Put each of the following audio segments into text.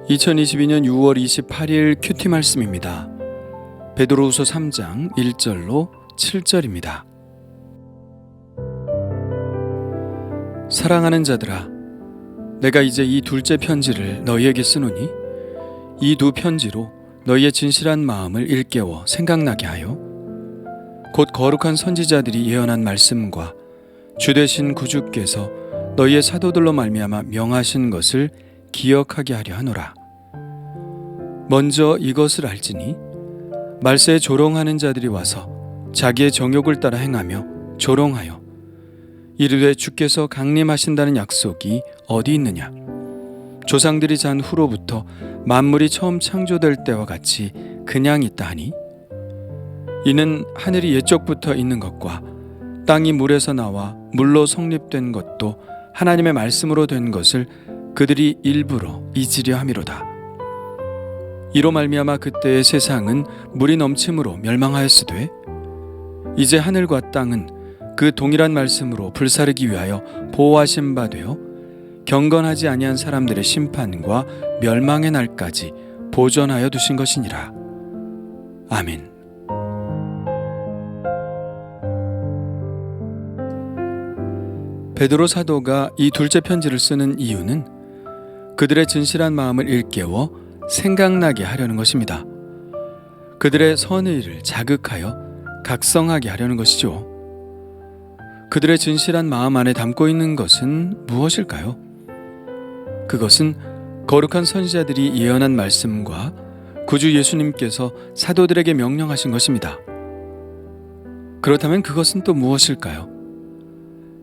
(2022년 6월 28일) 큐티 말씀입니다. 베드로후서 3장 1절로 7절입니다. 사랑하는 자들아, 내가 이제 이 둘째 편지를 너희에게 쓰노니 이 두 편지로 너희의 진실한 마음을 일깨워 생각나게 하여 곧 거룩한 선지자들이 예언한 말씀과 주 되신 구주께서 너희의 사도들로 말미암아 명하신 것을 기억하게 하려 하노라. 먼저 이것을 알지니 말세에 조롱하는 자들이 와서 자기의 정욕을 따라 행하며 조롱하여 이르되 주께서 강림하신다는 약속이 어디 있느냐? 조상들이 잔 후로부터 만물이 처음 창조될 때와 같이 그냥 있다 하니 이는 하늘이 옛적부터 있는 것과 땅이 물에서 나와 물로 성립된 것도 하나님의 말씀으로 된 것을 그들이 일부러 잊으려 함이로다. 이로 말미암아 그때의 세상은 물이 넘침으로 멸망하였으되 이제 하늘과 땅은 그 동일한 말씀으로 불사르기 위하여 보호하신 바 되어 경건하지 아니한 사람들의 심판과 멸망의 날까지 보존하여 두신 것이니라. 아멘. 베드로 사도가 이 둘째 편지를 쓰는 이유는 그들의 진실한 마음을 일깨워 생각나게 하려는 것입니다. 그들의 선의를 자극하여 각성하게 하려는 것이죠. 그들의 진실한 마음 안에 담고 있는 것은 무엇일까요? 그것은 거룩한 선지자들이 예언한 말씀과 구주 예수님께서 사도들에게 명령하신 것입니다. 그렇다면 그것은 또 무엇일까요?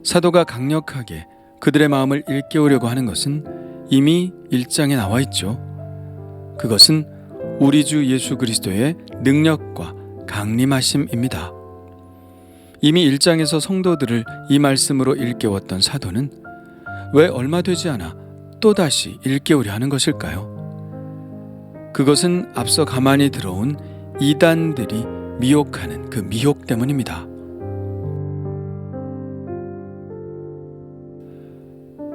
사도가 강력하게 그들의 마음을 일깨우려고 하는 것은 이미 1장에 나와 있죠. 그것은 우리 주 예수 그리스도의 능력과 강림하심입니다. 이미 1장에서 성도들을 이 말씀으로 일깨웠던 사도는 왜 얼마 되지 않아 또다시 일깨우려 하는 것일까요? 그것은 앞서 가만히 들어온 이단들이 미혹하는 그 미혹 때문입니다.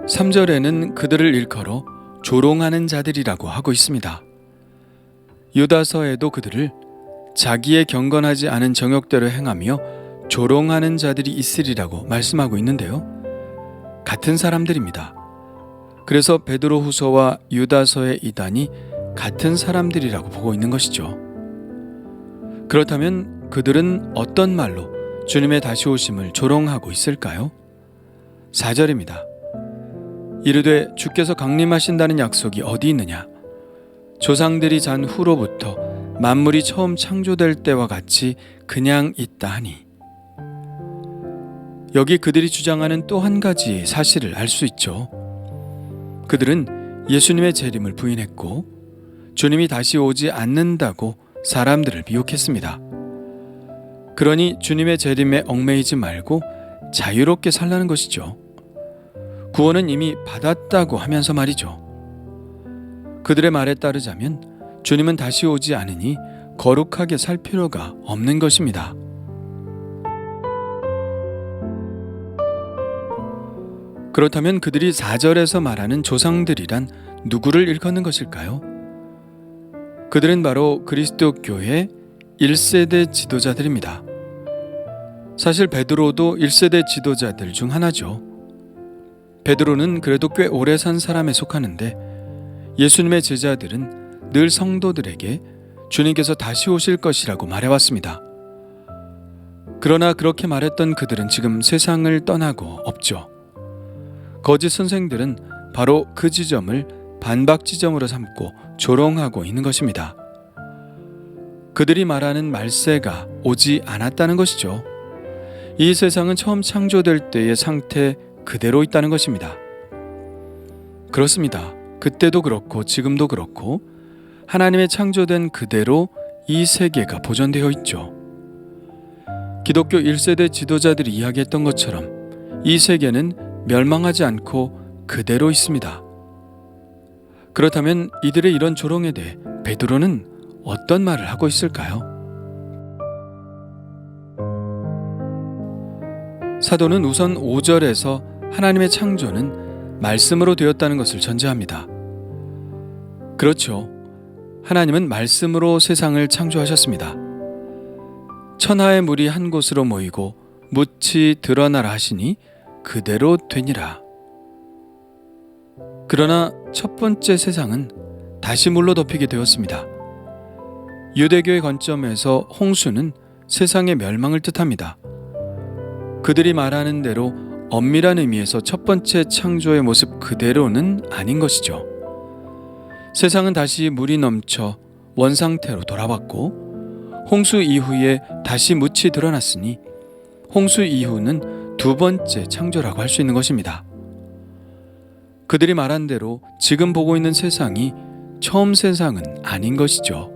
3절에는 그들을 일컬어 조롱하는 자들이라고 하고 있습니다. 유다서에도 그들을 자기의 경건하지 않은 정욕대로 행하며 조롱하는 자들이 있으리라고 말씀하고 있는데요. 같은 사람들입니다. 그래서 베드로후서와 유다서의 이단이 같은 사람들이라고 보고 있는 것이죠. 그렇다면 그들은 어떤 말로 주님의 다시 오심을 조롱하고 있을까요? 4절입니다. 이르되 주께서 강림하신다는 약속이 어디 있느냐? 조상들이 잔 후로부터 만물이 처음 창조될 때와 같이 그냥 있다 하니 여기 그들이 주장하는 또 한 가지 사실을 알 수 있죠. 그들은 예수님의 재림을 부인했고 주님이 다시 오지 않는다고 사람들을 미혹했습니다. 그러니 주님의 재림에 얽매이지 말고 자유롭게 살라는 것이죠. 구원은 이미 받았다고 하면서 말이죠. 그들의 말에 따르자면 주님은 다시 오지 않으니 거룩하게 살 필요가 없는 것입니다. 그렇다면 그들이 4절에서 말하는 조상들이란 누구를 일컫는 것일까요? 그들은 바로 그리스도 교회 1세대 지도자들입니다. 사실 베드로도 1세대 지도자들 중 하나죠. 베드로는 그래도 꽤 오래 산 사람에 속하는데 예수님의 제자들은 늘 성도들에게 주님께서 다시 오실 것이라고 말해왔습니다. 그러나 그렇게 말했던 그들은 지금 세상을 떠나고 없죠. 거짓 선생들은 바로 그 지점을 반박 지점으로 삼고 조롱하고 있는 것입니다. 그들이 말하는 말세가 오지 않았다는 것이죠. 이 세상은 처음 창조될 때의 상태 그대로 있다는 것입니다. 그렇습니다. 그때도 그렇고 지금도 그렇고 하나님의 창조된 그대로 이 세계가 보존되어 있죠. 기독교 1세대 지도자들이 이야기했던 것처럼 이 세계는 멸망하지 않고 그대로 있습니다. 그렇다면 이들의 이런 조롱에 대해 베드로는 어떤 말을 하고 있을까요? 사도는 우선 5절에서 하나님의 창조는 말씀으로 되었다는 것을 전제합니다. 그렇죠. 하나님은 말씀으로 세상을 창조하셨습니다. 천하의 물이 한 곳으로 모이고 묻이 드러나라 하시니 그대로 되니라. 그러나 첫 번째 세상은 다시 물로 덮이게 되었습니다. 유대교의 관점에서 홍수는 세상의 멸망을 뜻합니다. 그들이 말하는 대로 엄밀한 의미에서 첫 번째 창조의 모습 그대로는 아닌 것이죠. 세상은 다시 물이 넘쳐 원상태로 돌아왔고 홍수 이후에 다시 묻이 드러났으니 홍수 이후는 두 번째 창조라고 할 수 있는 것입니다. 그들이 말한 대로 지금 보고 있는 세상이 처음 세상은 아닌 것이죠.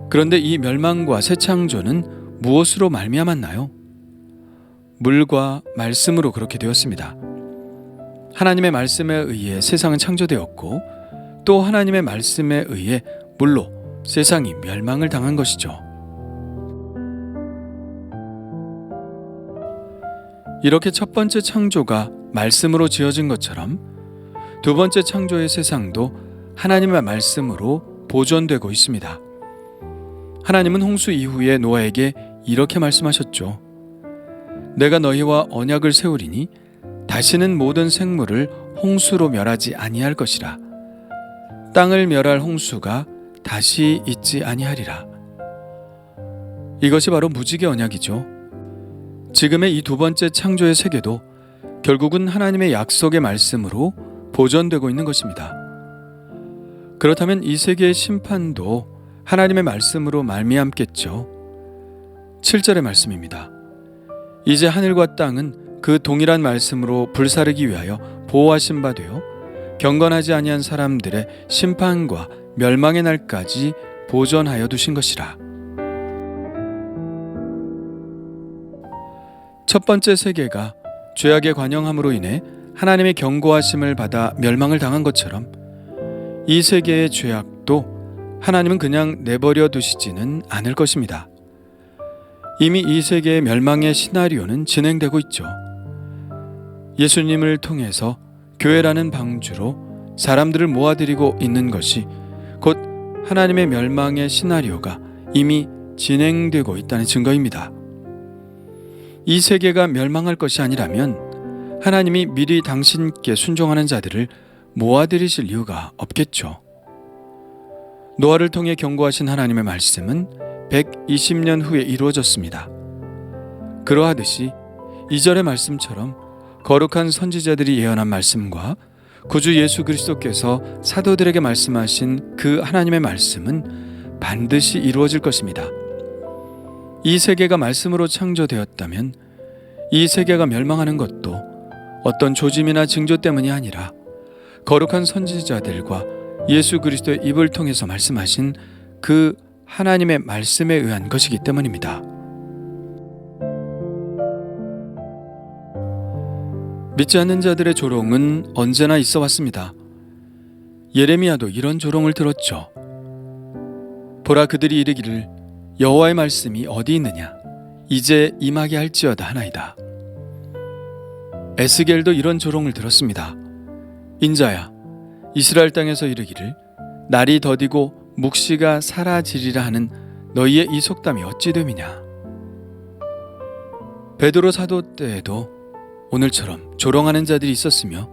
그런데 이 멸망과 새 창조는 무엇으로 말미암았나요? 물과 말씀으로 그렇게 되었습니다. 하나님의 말씀에 의해 세상은 창조되었고 또 하나님의 말씀에 의해 물로 세상이 멸망을 당한 것이죠. 이렇게 첫 번째 창조가 말씀으로 지어진 것처럼 두 번째 창조의 세상도 하나님의 말씀으로 보존되고 있습니다. 하나님은 홍수 이후에 노아에게 이렇게 말씀하셨죠. 내가 너희와 언약을 세우리니 다시는 모든 생물을 홍수로 멸하지 아니할 것이라. 땅을 멸할 홍수가 다시 있지 아니하리라. 이것이 바로 무지개 언약이죠. 지금의 이 두 번째 창조의 세계도 결국은 하나님의 약속의 말씀으로 보존되고 있는 것입니다. 그렇다면 이 세계의 심판도 하나님의 말씀으로 말미암겠죠. 7절의 말씀입니다. 이제 하늘과 땅은 그 동일한 말씀으로 불사르기 위하여 보호하신 바 되어 경건하지 아니한 사람들의 심판과 멸망의 날까지 보존하여 두신 것이라. 첫 번째 세계가 죄악의 관영함으로 인해 하나님의 경고하심을 받아 멸망을 당한 것처럼 이 세계의 죄악도 하나님은 그냥 내버려 두시지는 않을 것입니다. 이미 이 세계의 멸망의 시나리오는 진행되고 있죠. 예수님을 통해서 교회라는 방주로 사람들을 모아들이고 있는 것이 곧 하나님의 멸망의 시나리오가 이미 진행되고 있다는 증거입니다. 이 세계가 멸망할 것이 아니라면 하나님이 미리 당신께 순종하는 자들을 모아들이실 이유가 없겠죠. 노아를 통해 경고하신 하나님의 말씀은 120년 후에 이루어졌습니다. 그러하듯이 2절의 말씀처럼 거룩한 선지자들이 예언한 말씀과 구주 예수 그리스도께서 사도들에게 말씀하신 그 하나님의 말씀은 반드시 이루어질 것입니다. 이 세계가 말씀으로 창조되었다면 이 세계가 멸망하는 것도 어떤 조짐이나 징조 때문이 아니라 거룩한 선지자들과 예수 그리스도의 입을 통해서 말씀하신 그 하나님의 말씀에 의한 것이기 때문입니다. 믿지 않는 자들의 조롱은 언제나 있어 왔습니다. 예레미야도 이런 조롱을 들었죠. 보라, 그들이 이르기를 여호와의 말씀이 어디 있느냐, 이제 임하게 할지어다 하나이다. 에스겔도 이런 조롱을 들었습니다. 인자야, 이스라엘 땅에서 이르기를 날이 더디고 묵시가 사라지리라 하는 너희의 이 속담이 어찌 됨이냐. 베드로 사도 때에도 오늘처럼 조롱하는 자들이 있었으며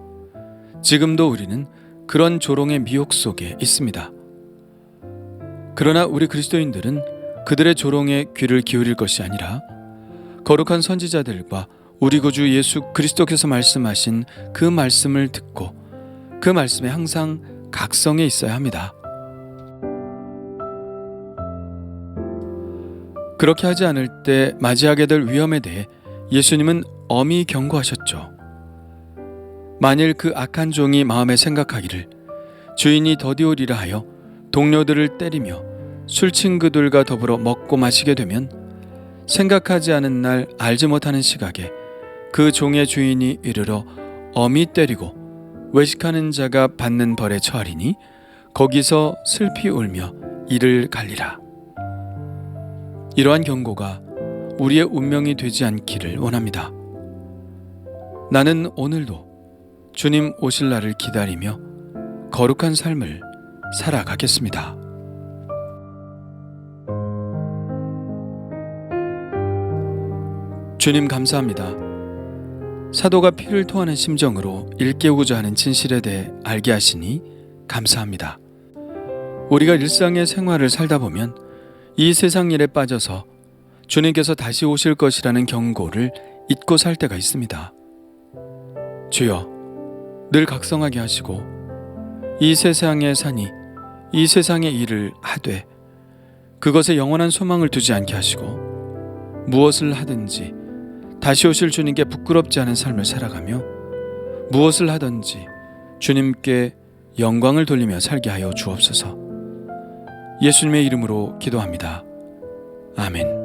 지금도 우리는 그런 조롱의 미혹 속에 있습니다. 그러나 우리 그리스도인들은 그들의 조롱에 귀를 기울일 것이 아니라 거룩한 선지자들과 우리 구주 예수 그리스도께서 말씀하신 그 말씀을 듣고 그 말씀에 항상 각성해 있어야 합니다. 그렇게 하지 않을 때 맞이하게 될 위험에 대해 예수님은 엄히 경고하셨죠. 만일 그 악한 종이 마음에 생각하기를 주인이 더디오리라 하여 동료들을 때리며 술친구들과 더불어 먹고 마시게 되면 생각하지 않은 날 알지 못하는 시각에 그 종의 주인이 이르러 엄히 때리고 외식하는 자가 받는 벌에 처하리니 거기서 슬피 울며 이를 갈리라. 이러한 경고가 우리의 운명이 되지 않기를 원합니다. 나는 오늘도 주님 오실 날을 기다리며 거룩한 삶을 살아가겠습니다. 주님 감사합니다. 사도가 피를 토하는 심정으로 일깨우고자 하는 진실에 대해 알게 하시니 감사합니다. 우리가 일상의 생활을 살다 보면 이 세상 일에 빠져서 주님께서 다시 오실 것이라는 경고를 잊고 살 때가 있습니다. 주여, 늘 각성하게 하시고 이 세상에 사니 이 세상의 일을 하되 그것에 영원한 소망을 두지 않게 하시고 무엇을 하든지 다시 오실 주님께 부끄럽지 않은 삶을 살아가며 무엇을 하든지 주님께 영광을 돌리며 살게 하여 주옵소서. 예수님의 이름으로 기도합니다. 아멘.